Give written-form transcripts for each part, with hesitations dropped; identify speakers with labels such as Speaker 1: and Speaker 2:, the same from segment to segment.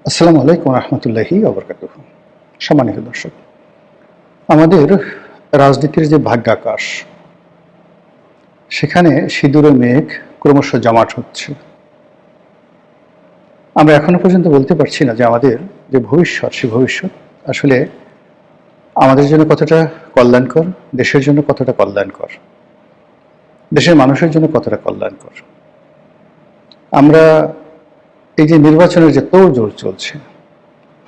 Speaker 1: আসসালামু আলাইকুম রহমতুল্লাহি ওবরকাতুহ। সম্মানিত দর্শক, আমাদের রাজনীতির যে ভাগ্যাকাশ, সেখানে সিঁদুরে মেঘ ক্রমশ জমাট হচ্ছে। আমরা এখনো পর্যন্ত বলতে পারছি না যে আমাদের যে ভবিষ্যৎ, সে ভবিষ্যৎ আসলে আমাদের জন্য কতটা কল্যাণকর, দেশের জন্য কতটা কল্যাণকর, দেশের মানুষের জন্য কতটা কল্যাণকর। আমরা এই যে নির্বাচনের যে তোড়জোড় চলছে,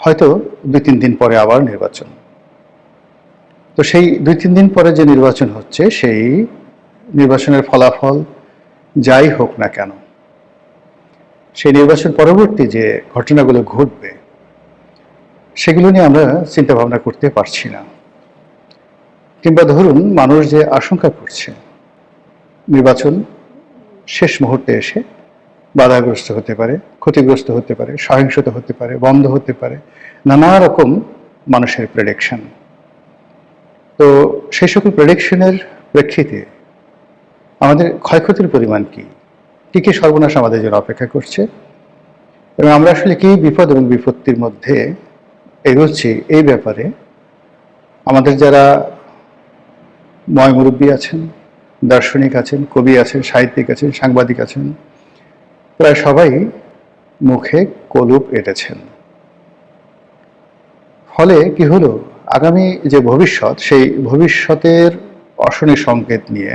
Speaker 1: হয়তো 2-3 দিন পরে আবার নির্বাচন। তো সেই 2-3 দিন পরে যে নির্বাচন হচ্ছে, সেই নির্বাচনের ফলাফল যাই হোক না কেন, সেই নির্বাচন পরবর্তী যে ঘটনাগুলো ঘটবে, সেগুলো নিয়ে আমরা চিন্তা ভাবনা করতে পারছি না। কিংবা ধরুন, মানুষ যে আশঙ্কা করছে নির্বাচন শেষ মুহূর্তে এসে বাধাগ্রস্ত হতে পারে, ক্ষতিগ্রস্ত হতে পারে, সহিংসতা হতে পারে, বন্ধ হতে পারে, নানা রকম মানুষের প্রেডিকশন। তো সেই সকল প্রেডিকশনের প্রেক্ষিতে আমাদের ক্ষয়ক্ষতির পরিমাণ কি, কী কী সর্বনাশ আমাদের জন্য অপেক্ষা করছে, এবং আমরা আসলে কী বিপদ এবং বিপত্তির মধ্যে এগোচ্ছি, এই ব্যাপারে আমাদের যারা ময় মুরব্বী আছেন, দার্শনিক আছেন, কবি আছেন, সাহিত্যিক আছেন, সাংবাদিক আছেন, প্রায় সবাই মুখে কলুপ এঁটেছেন। ফলে কি হলো, আগামী যে ভবিষ্যৎ, সেই ভবিষ্যতের অশনি সংকেত নিয়ে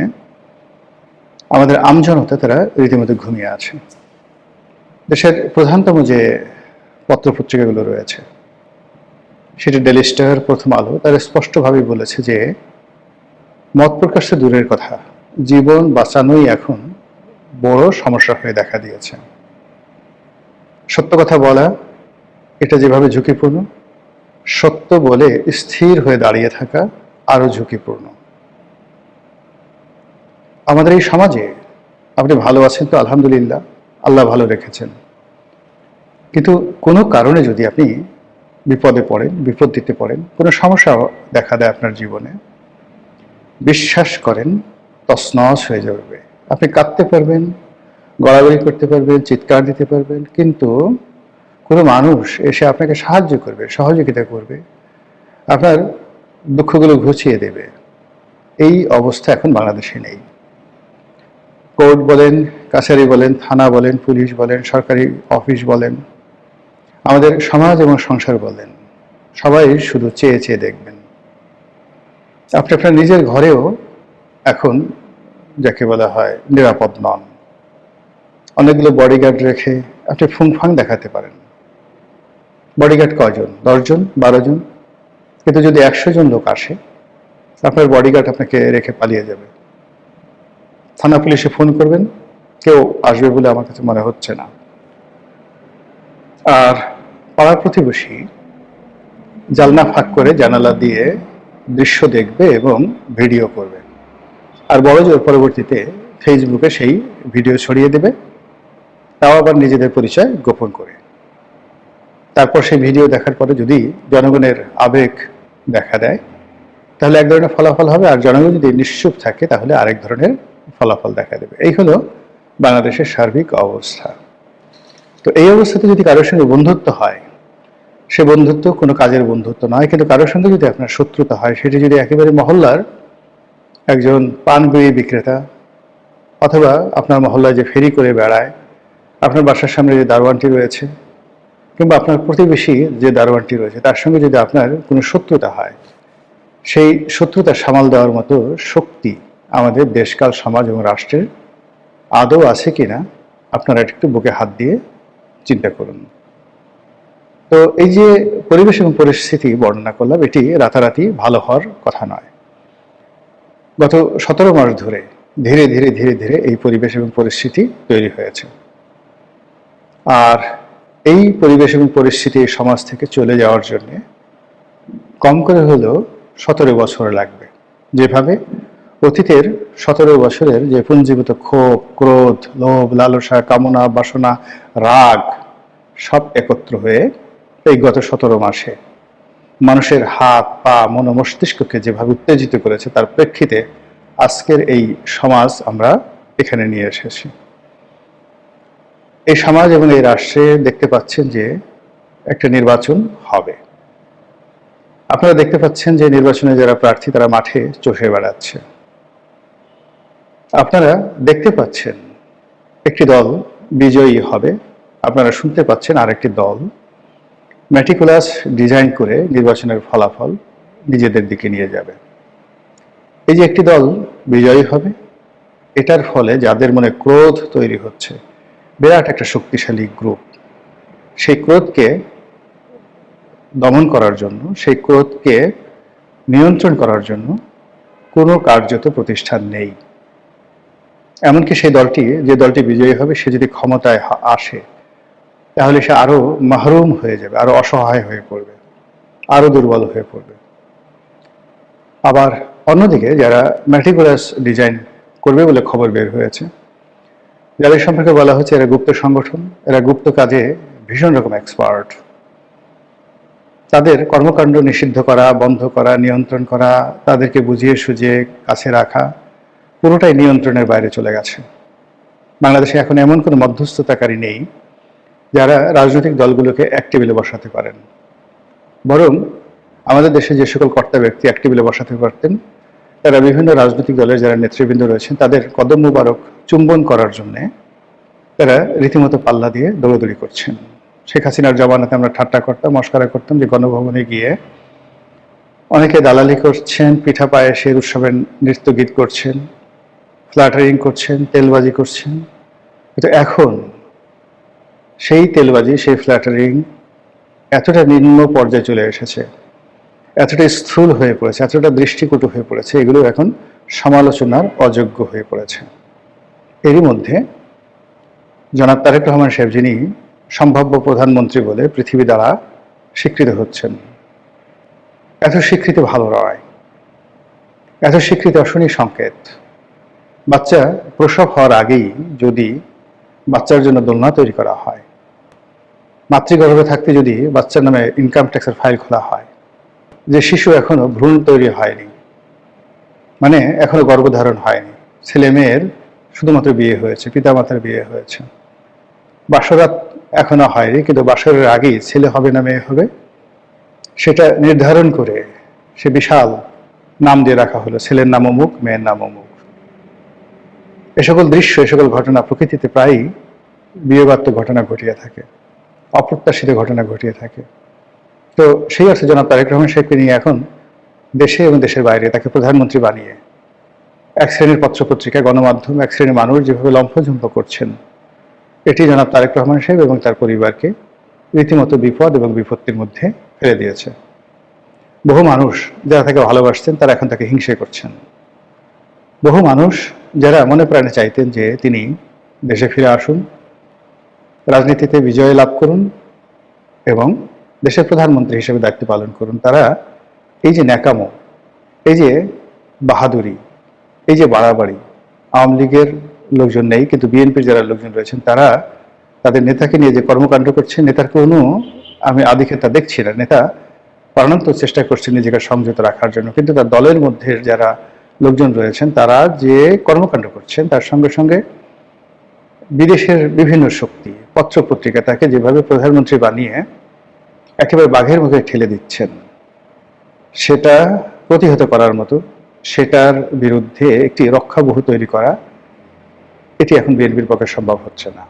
Speaker 1: আমাদের আমজনতা তারা রীতিমতো ঘুমিয়ে আছে। দেশের প্রধানতম যে পত্রপত্রিকাগুলো রয়েছে, সেটি ডেইলি স্টার, প্রথম আলো, তারা স্পষ্টভাবে বলেছে যে মত প্রকাশ তো দূরের কথা, জীবন বাঁচানোই এখন বড় সমস্যা হয়ে দেখা দিয়েছে। সত্য কথা বলা, এটা যেভাবে ঝুঁকিপূর্ণ, সত্য বলে স্থির হয়ে দাঁড়িয়ে থাকা আরো ঝুঁকিপূর্ণ। আমাদের এই সমাজে আপনি ভালো আছেন তো আলহামদুলিল্লাহ, আল্লাহ ভালো রেখেছেন, কিন্তু কোনো কারণে যদি আপনি বিপদে পড়েন, বিপত্তিতে পড়েন, কোনো সমস্যা দেখা দেয় আপনার জীবনে, বিশ্বাস করেন তছনছ হয়ে যাবে। আপনি কাঁদতে পারবেন, গড়াগড়ি করতে পারবেন, চিৎকার দিতে পারবেন, কিন্তু কোনো মানুষ এসে আপনাকে সাহায্য করবে, সহযোগিতা করবে, আপনার দুঃখগুলো ঘুচিয়ে দেবে, এই অবস্থা এখন বাংলাদেশে নেই। কোর্ট বলেন, কাছারি বলেন, থানা বলেন, পুলিশ বলেন, সরকারি অফিস বলেন, আমাদের সমাজ এবং সংসার বলেন, সবাই শুধু চেয়ে চেয়ে দেখবেন। আপনি আপনার নিজের ঘরেও এখন যাকে বলা হয় নিরাপদ নন। অনেকগুলো বডিগার্ড রেখে আপনি ফুংফাং দেখাতে পারেন। বডিগার্ড কয়জন? 10 জন, 12 জন, কিন্তু যদি 100 জন লোক আসে, আপনার বডিগার্ড আপনাকে রেখে পালিয়ে যাবে। থানা পুলিশে ফোন করবেন, কেউ আসবে বলে আমার কাছে মনে হচ্ছে না। আর পাড়া প্রতিবেশী জানলা ফাঁক করে জানালা দিয়ে দৃশ্য দেখবে এবং ভিডিও করবে, আর বড়জোর পরবর্তীতে ফেসবুকে সেই ভিডিও ছড়িয়ে দেবে, তাও আবার নিজেদের পরিচয় গোপন করে। তারপর সেই ভিডিও দেখার পরে যদি জনগণের আবেগ দেখা দেয়, তাহলে এক ধরনের ফলাফল হবে, আর জনগণ যদি নিশ্চুপ থাকে তাহলে আরেক ধরনের ফলাফল দেখা দেবে। এই হলো বাংলাদেশের সার্বিক অবস্থা। তো এই অবস্থাতে যদি কারোর সঙ্গে বন্ধুত্ব হয়, সে বন্ধুত্ব কোনো কাজের বন্ধুত্ব নয়, কিন্তু কারোর সঙ্গে যদি আপনার শত্রুতা হয়, সেটি যদি একেবারে মহল্লার একজন পান বিড়ি বিক্রেতা, অথবা আপনার মহল্লায় যে ফেরি করে বেড়ায়, আপনার বাসার সামনে যে দারোয়ানটি রয়েছে, কিংবা আপনার প্রতিবেশী যে দারোয়ানটি রয়েছে, তার সঙ্গে যদি আপনার কোনো শত্রুতা হয়, সেই শত্রুতা সামাল দেওয়ার মতো শক্তি আমাদের দেশকাল, সমাজ এবং রাষ্ট্রের আদৌ আছে কিনা আপনারা একটু বুকে হাত দিয়ে চিন্তা করুন। তো এই যে পরিবেশ এবং পরিস্থিতি বর্ণনা করলাম, এটি রাতারাতি ভালো হওয়ার কথা নয়। গত 17 মাস ধরে ধীরে ধীরে ধীরে ধীরে এই পরিবেশ এবং পরিস্থিতি তৈরি হয়েছে, আর এই পরিবেশ এবং পরিস্থিতি এই সমাজ থেকে চলে যাওয়ার জন্য কম করে হলেও 17 বছর লাগবে। যেভাবে অতীতের 17 বছরের যে পুঞ্জীভূত ক্ষোভ, ক্রোধ, লোভ, লালসা, কামনা, বাসনা, রাগ সব একত্র হয়ে এই গত 17 মাসে মানুষের হাত, পা, মন, মস্তিষ্ককে যেভাবে উত্তেজিত করেছে, তার প্রেক্ষিতে আজকের এই সমাজ আমরা এখানে নিয়ে এসেছি। এই সমাজ এবং এই রাষ্ট্রে দেখতে পাচ্ছেন যে একটা নির্বাচন হবে। আপনারা দেখতে পাচ্ছেন যে নির্বাচনে যারা প্রার্থী তারা মাঠে চষে বেড়াচ্ছে। আপনারা দেখতে পাচ্ছেন একটি দল বিজয়ী হবে, আপনারা শুনতে পাচ্ছেন আরেকটি দল ম্যাটিকুলাস ডিজাইন করে নির্বাচনের ফলাফল নিজেদের দিকে নিয়ে যাবে। এই যে একটি দল বিজয়ী হবে, এটার ফলে যাদের মনে ক্রোধ তৈরি হচ্ছে, বিরাট একটা শক্তিশালী গ্রুপ, সেই ক্রোধকে দমন করার জন্য, সেই ক্রোধকে নিয়ন্ত্রণ করার জন্য কোনো কার্যত প্রতিষ্ঠান নেই। এমনকি সেই দলটি, যে দলটি বিজয়ী হবে, সে যদি ক্ষমতায় আসে তাহলে সে আরো মাহরুম হয়ে যাবে, আরো অসহায় হয়ে পড়বে, আরো দুর্বল হয়ে পড়বে। আবার অন্যদিকে যারা ম্যাটিকুলাস ডিজাইন করবে বলে খবর বের হয়েছে, যাদের সম্পর্কে বলা হচ্ছে এরা গুপ্ত সংগঠন, এরা গুপ্ত কাজে ভীষণ রকম এক্সপার্ট, তাদের কর্মকাণ্ড নিষিদ্ধ করা, বন্ধ করা, নিয়ন্ত্রণ করা, তাদেরকে বুঝিয়ে সুঝিয়ে কাছে রাখা, পুরোটাই নিয়ন্ত্রণের বাইরে চলে গেছে। বাংলাদেশে এখন এমন কোনো মধ্যস্থতাকারী নেই যারা রাজনৈতিক দলগুলোকে এক টেবিলে বসাতে পারেন। বরং আমাদের দেশে যে সকল কর্তা ব্যক্তি এক টেবিলে বসাতে পারতেন, তারা বিভিন্ন রাজনৈতিক দলের যারা নেতৃবৃন্দ রয়েছেন তাদের কদম মুবারক চুম্বন করার জন্যে তারা রীতিমতো পাল্লা দিয়ে দৌড়াদৌড়ি করছেন। শেখ হাসিনার জমানাতে আমরা ঠাট্টা করতাম, মস্করা করতাম যে গণভবনে গিয়ে অনেকে দালালি করছেন, পিঠা পায়েসের উৎসবের নৃত্য গীত করছেন, ফ্ল্যাটারিং করছেন, তেলবাজি করছেন। কিন্তু এখন সেই তেলবাজি, সেই ফ্ল্যাটারিং এতটা নিম্ন পর্যায়ে চলে এসেছে, এতটা স্থূল হয়ে পড়েছে, এতটা দৃষ্টিকটু হয়ে পড়েছে, এগুলো এখন সমালোচনার অযোগ্য হয়ে পড়েছে। এরই মধ্যে জনাব তারেক রহমান সাহেব, যিনি সম্ভাব্য প্রধানমন্ত্রী বলে পৃথিবী দ্বারা স্বীকৃত হচ্ছেন, এত স্বীকৃতি ভালো নয়, এত স্বীকৃতি অশনি সংকেত। বাচ্চা প্রসব হওয়ার আগেই যদি বাচ্চার জন্য দোলনা তৈরি করা হয়, মাতৃগর্ভে থাকতে যদি বাচ্চার নামে ইনকাম ট্যাক্সের ফাইল খোলা হয়, যে শিশু এখনো ভ্রূণ তৈরি হয়নি, মানে এখনো গর্ভধারণ হয়নি, ছেলে মেয়ের শুধুমাত্র বিয়ে হয়েছে, পিতামাতার বিয়ে হয়েছে, বাসরাত এখনো হয়নি, কিন্তু বাসরের আগেই ছেলে হবে না মেয়ে হবে, সেটা নির্ধারণ করে সে বিশাল নাম দিয়ে রাখা হলো, ছেলের নাম অমুক, মেয়ের নাম অমুক। এ সকল দৃশ্য, এ সকল ঘটনা প্রকৃতিতে প্রায়ই বিয়োগাত্মক ঘটনা ঘটিয়ে থাকে, অপ্রত্যাশিত ঘটনা ঘটিয়ে থাকে। তো সেই অর্থে জনাব তারেক রহমান সাহেবকে নিয়ে এখন দেশে এবং দেশের বাইরে তাকে প্রধানমন্ত্রী বানিয়ে এক শ্রেণীর পত্রপত্রিকা, গণমাধ্যম, এক শ্রেণীর মানুষ যেভাবে লম্ফঝম্প করছেন, এটি জনাব তারেক রহমান সাহেব এবং তার পরিবারকে রীতিমতো বিপদ এবং বিপত্তির মধ্যে ফেলে দিয়েছে। বহু মানুষ যারা তাকে ভালোবাসতেন তারা এখন তাকে হিংসে করছেন। বহু মানুষ যারা মনে প্রাণে চাইতেন যে তিনি দেশে ফিরে আসুন, রাজনীতিতে বিজয় লাভ করুন এবং দেশের প্রধানমন্ত্রী হিসেবে দায়িত্ব পালন করুন, তারা এই যে ন্যাকামো, এই যে বাহাদুরি, এই যে বাড়াবাড়ি, আওয়ামী লীগের লোকজন নেই কিন্তু বিএনপির যারা লোকজন রয়েছেন তারা তাদের নেতাকে নিয়ে যে কর্মকাণ্ড করছেন, নেতার কোনো আমি আধিক্যতা দেখছি না। নেতা প্রাণান্তর চেষ্টা করছেন নিজেকে সংযত রাখার জন্য, কিন্তু তার দলের মধ্যে যারা লোকজন রয়েছেন তারা যে কর্মকাণ্ড করছেন তার সঙ্গে সঙ্গে বিদেশের বিভিন্ন শক্তি, পত্রপত্রিকা তাকে যেভাবে প্রধানমন্ত্রী বানিয়ে একেবারে বাঘের মুখে ঠেলে দিচ্ছেন, সেটা প্রতিহত করার মতো, সেটার বিরুদ্ধে একটি রক্ষাবহু তৈরি করা, এটি এখন বিএনপির পক্ষে সম্ভব হচ্ছে না।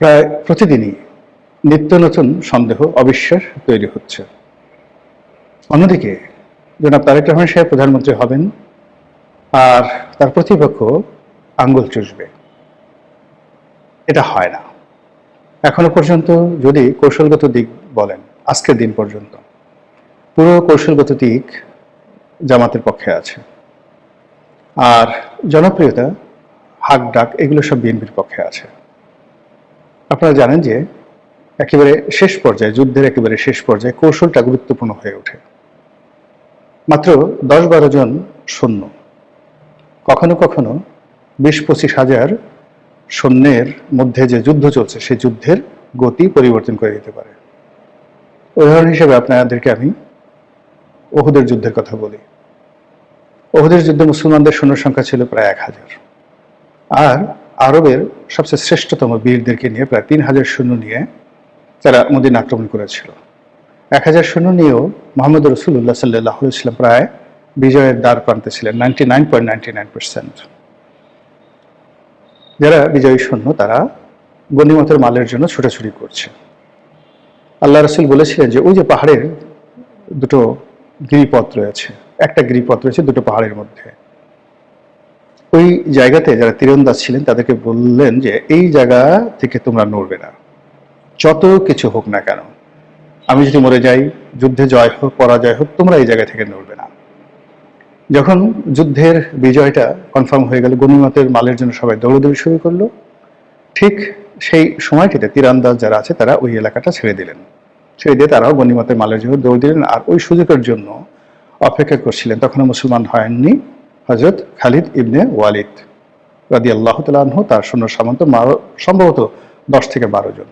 Speaker 1: প্রায় প্রতিদিনই নিত্য নতুন সন্দেহ, অবিশ্বাস তৈরি হচ্ছে। অন্যদিকে জনাব তারেক রহমান সাহেব প্রধানমন্ত্রী হবেন আর তার প্রতিপক্ষ আঙ্গুল চুষবে, এটা হয় না। এখনো পর্যন্ত যদি কৌশলগত দিক বলেন, আজকের দিন পর্যন্ত পুরো কৌশলগত দিক জামাতের পক্ষে আছে, আর জনপ্রিয়তা, হাক ডাক, এগুলো সব বিএনপির পক্ষে আছে। আপনারা জানেন যে একেবারে শেষ পর্যায়ে, যুদ্ধের একেবারে শেষ পর্যায়ে কৌশলটা গুরুত্বপূর্ণ হয়ে ওঠে। মাত্র 10-12 জন সৈন্য, কখনো কখনো 20-25 হাজার সৈন্যের মধ্যে যে যুদ্ধ চলছে সেই যুদ্ধের গতি পরিবর্তন করে দিতে পারে। উদাহরণ হিসেবে আপনাদেরকে আমি ওহুদের যুদ্ধের কথা বলি। ওহুদের যুদ্ধে মুসলমানদের সৈন্য সংখ্যা ছিল প্রায় 1000, আর আরবের সবচেয়ে শ্রেষ্ঠতম বীরদেরকে নিয়ে প্রায় 3000 সৈন্য নিয়ে তারা মদিনা আক্রমণ করেছিল। 1000 সৈন্য নিয়েও মোহাম্মদ রাসূলুল্লাহ সাল্লাল্লাহু আলাইহি ওয়াসাল্লাম প্রায় বিজয়ের দ্বার প্রান্তে ছিলেন 99.99%। যারা বিজয়ী সৈন্য তারা গনিমতের মালের জন্য ছুটাছুটি করছে। আল্লাহ রাসূল বলেছিলেন যে ওই যে পাহাড়ের দুটো গিরিপথ রয়েছে, একটা গিরিপথ রয়েছে দুটো পাহাড়ের মধ্যে, ওই জায়গাতে যারা তীরন্দাজ ছিলেন তাদেরকে বললেন যে এই জায়গা থেকে তোমরা নড়বে না, যত কিছু হোক না কেন, আমি যদি মরে যাই, যুদ্ধে জয় হোক পরাজয় হোক, তোমরা এই জায়গা থেকে নড়বে না। যখন যুদ্ধের বিজয়টা কনফার্ম হয়ে গেল, গনিমতের মালের জন্য সবাই দৌড়দৌড়ি শুরু করলো, ঠিক সেই সময়টিতে তীরন্দাজ যারা আছে তারা ওই এলাকাটা ছেড়ে দিলেন। ছেড়ে দিয়ে তারাও গনিমতের মালের জন্য দৌড় দিলেন। আর ওই সুযোগের জন্য অপেক্ষা করছিলেন, তখনও মুসলমান হয়ননি হযরত খালিদ ইবনে ওয়ালিদ রাদিয়াল্লাহু তাআলা আনহু, তার সৈন্য সামন্ত সম্ভবত 10 থেকে 12 জন।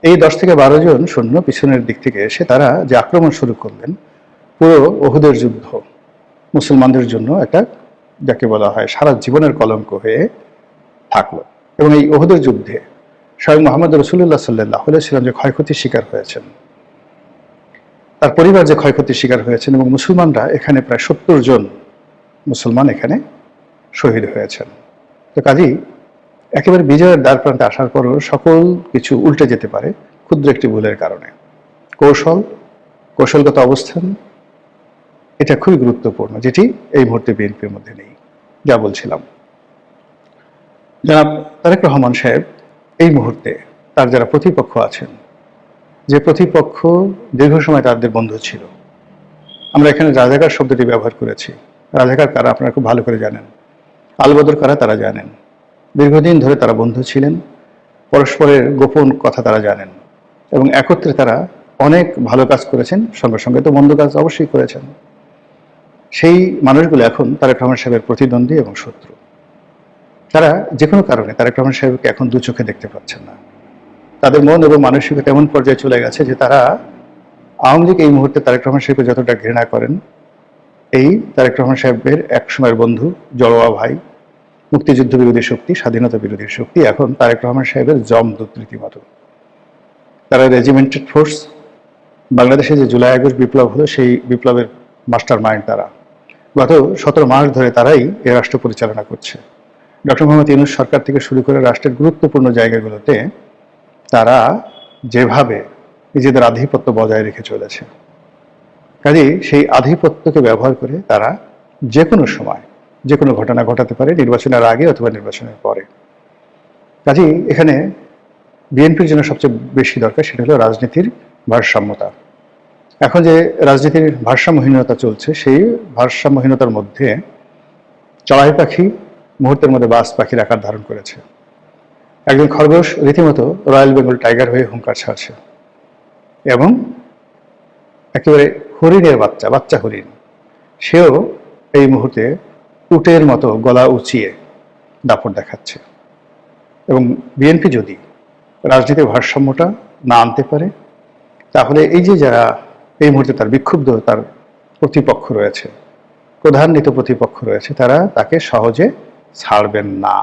Speaker 1: এই 10 থেকে 12 জন সৈন্য পিছনের দিক থেকে এসে তারা যে আক্রমণ শুরু করলেন, পুরো উহুদের যুদ্ধ মুসলমানদের জন্য একটা, যাকে বলা হয় সারা জীবনের কলঙ্ক হয়ে থাকলো। এবং এই উহুদের যুদ্ধে স্বয়ং মুহাম্মদ রাসূলুল্লাহ সাল্লাল্লাহু আলাইহি ওয়াসাল্লাম যে ক্ষয়ক্ষতির শিকার হয়েছেন, তার পরিবার যে ক্ষয়ক্ষতির শিকার হয়েছেন, এবং মুসলমানরা এখানে প্রায় 70 জন মুসলমান এখানে শহীদ হয়েছেন। তো কাজেই একেবারে বিজয়ের দ্বার প্রান্তে আসার পরও সকল কিছু উল্টে যেতে পারে ক্ষুদ্র একটি ভুলের কারণে। কৌশলগত অবস্থান এটা খুবই গুরুত্বপূর্ণ, যেটি এই মুহূর্তে বিএনপির মধ্যে নেই। যা বলছিলাম, জনাব তারেক রহমান সাহেব এই মুহূর্তে তার যারা প্রতিপক্ষ আছেন, যে প্রতিপক্ষ দীর্ঘ সময় তাদের বন্ধু ছিল, আমরা এখানে রাজাকার শব্দটি ব্যবহার করেছি। রাজাকার কারা আপনারা খুব ভালো করে জানেন, আলবদর কারা তারা জানেন। দীর্ঘদিন ধরে তারা বন্ধু ছিলেন, পরস্পরের গোপন কথা তারা জানেন, এবং একত্রে তারা অনেক ভালো কাজ করেছেন, সঙ্গে সঙ্গে তো মন্দ কাজ অবশ্যই করেছেন। সেই মানুষগুলো এখন তারেক রহমান সাহেবের প্রতিদ্বন্দ্বী এবং শত্রু। তারা যে কোনো কারণে তারেক রহমান সাহেবকে এখন দু চোখে দেখতে পাচ্ছেন না। তাদের মন এবং মানসিকতা এমন পর্যায়ে চলে গেছে যে তারা আওয়ামী লীগ এই মুহূর্তে তারেক রহমান সাহেবকে যতটা ঘৃণা করেন, এই তারেক রহমান সাহেবের এক সময়ের বন্ধু, জড়োয়া ভাই, মুক্তিযুদ্ধ বিরোধী শক্তি, স্বাধীনতা বিরোধী শক্তি এখন তারেক রহমান সাহেবের জমদূত রীতিমতো। তারা রেজিমেন্টেড ফোর্স। বাংলাদেশে যে জুলাই আগস্ট বিপ্লব হলো, সেই বিপ্লবের মাস্টার মাইন্ড তারা। গত 17 মাস ধরে তারাই এ রাষ্ট্র পরিচালনা করছে। ডক্টর মোহাম্মদ ইউনূস সরকার থেকে শুরু করে রাষ্ট্রের গুরুত্বপূর্ণ জায়গাগুলোতে তারা যেভাবে নিজেদের আধিপত্য বজায় রেখে চলেছে, কাজেই সেই আধিপত্যকে ব্যবহার করে তারা যে কোনো সময় যে কোনো ঘটনা ঘটাতে পারে, নির্বাচনের আগে অথবা নির্বাচনের পরে। কাজেই এখানে বিএনপির জন্য সবচেয়ে বেশি দরকার সেটা হলো রাজনীতির ভারসাম্যতা। এখন যে রাজনীতির ভারসাম্যহীনতা চলছে, সেই ভারসাম্যহীনতার মধ্যে চড়াই পাখি মুহূর্তের মধ্যে বাজ পাখির আকার ধারণ করেছে। একজন খরগোশ রীতিমতো রয়্যাল বেঙ্গল টাইগার হয়ে হুঙ্কার ছাড়ছে, এবং একেবারে হরিণের বাচ্চা হরিণ, সেও এই মুহূর্তে উটের মতো গলা উঁচিয়ে দাপট দেখাচ্ছে। এবং বিএনপি যদি রাজনীতির ভারসাম্যটা না আনতে পারে, তাহলে এই যে যারা এই মুহূর্তে তার বিক্ষুব্ধ তার প্রতিপক্ষ রয়েছে, প্রধান্বিত প্রতিপক্ষ রয়েছে, তারা তাকে সহজে ছাড়বেন না।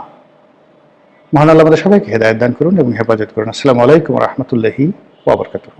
Speaker 1: মহান আল্লাহ আমাদের সবাইকে হেদায়েত দান করুন এবং হেফাজত করুন। আসসালামু আলাইকুম ওয়া রাহমাতুল্লাহি ওয়া বারাকাতুহু।